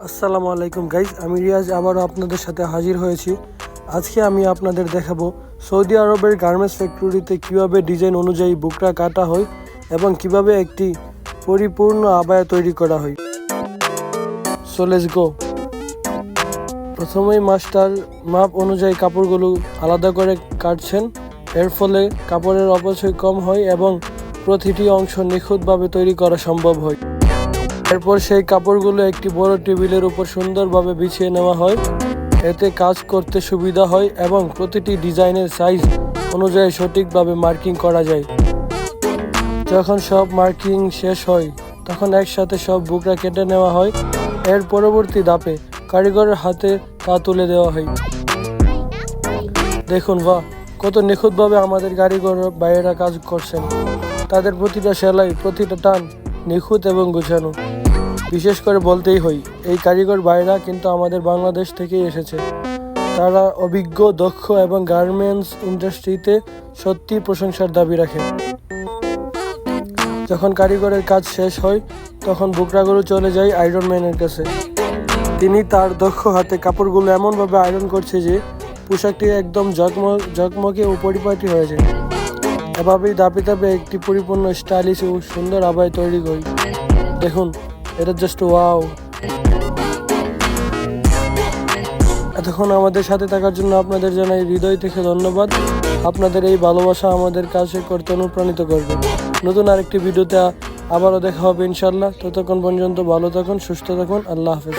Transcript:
আসসালামু আলাইকুম গাইজ, আমি রিয়াজ আবারও আপনাদের সাথে হাজির হয়েছি। আজকে আমি আপনাদের দেখাবো সৌদি আরবের গার্মেন্টস ফ্যাক্টরিতে কিভাবে ডিজাইন অনুযায়ী বুকরা কাটা হয় এবং কিভাবে একটি পরিপূর্ণ আবায়া তৈরি করা হয়। So let's go. প্রথমেই মাস্টার মাপ অনুযায়ী কাপড়গুলো আলাদা করে কাটছেন। এর ফলে কাপড়ের অপচয় কম হয় এবং প্রতিটি অংশ নিখুঁতভাবে তৈরি করা সম্ভব হয়। এরপর সেই কাপড়গুলো একটি বড় টেবিলের উপর সুন্দরভাবে বিছিয়ে নেওয়া হয়। এতে কাজ করতে সুবিধা হয় এবং প্রতিটি ডিজাইনের সাইজ অনুযায়ী সঠিকভাবে মার্কিং করা যায়। যখন সব মার্কিং শেষ হয় তখন একসাথে সব বুকরা কেটে নেওয়া হয়। এর পরবর্তী ধাপে কারিগরের হাতে তা তুলে দেওয়া হয়। দেখুন বাহ, কত নিখুঁতভাবে আমাদের কারিগর ভাইয়েরা কাজ করছেন। তাদের প্রতিটা সেলাই, প্রতিটা টান নিখুঁত এবং গোছানো। বিশেষ করে বলতেই হয়, এই কারিগর ভাইরা কিন্তু আমাদের বাংলাদেশ থেকেই এসেছে। তারা অভিজ্ঞ, দক্ষ এবং গার্মেন্টস ইন্ডাস্ট্রিতে সত্যি প্রশংসার দাবি রাখে। যখন কারিগরের কাজ শেষ হয় তখন বুকরাগুলো চলে যায় আয়রন ম্যানের কাছে। তিনি তার দক্ষ হাতে কাপড়গুলো এমনভাবে আয়রন করছে যে পোশাকটি একদম ঝকমকে ও পরিপাটি হয়ে যায়। এভাবেই ধাপে ধাপে একটি পরিপূর্ণ স্টাইলিশ ও সুন্দর আবায়া তৈরি হয়। দেখুন, এটা জাস্ট ওয়াও। এতক্ষণ আমাদের সাথে থাকার জন্য আপনাদের জানাই হৃদয় থেকে ধন্যবাদ। আপনাদের এই ভালোবাসা আমাদের কাছে করতে অনুপ্রাণিত করবে। নতুন আরেকটি ভিডিওতে আবারও দেখা হবে ইনশাল্লাহ। ততক্ষণ পর্যন্ত ভালো থাকুন, সুস্থ থাকুন। আল্লাহ হাফেজ।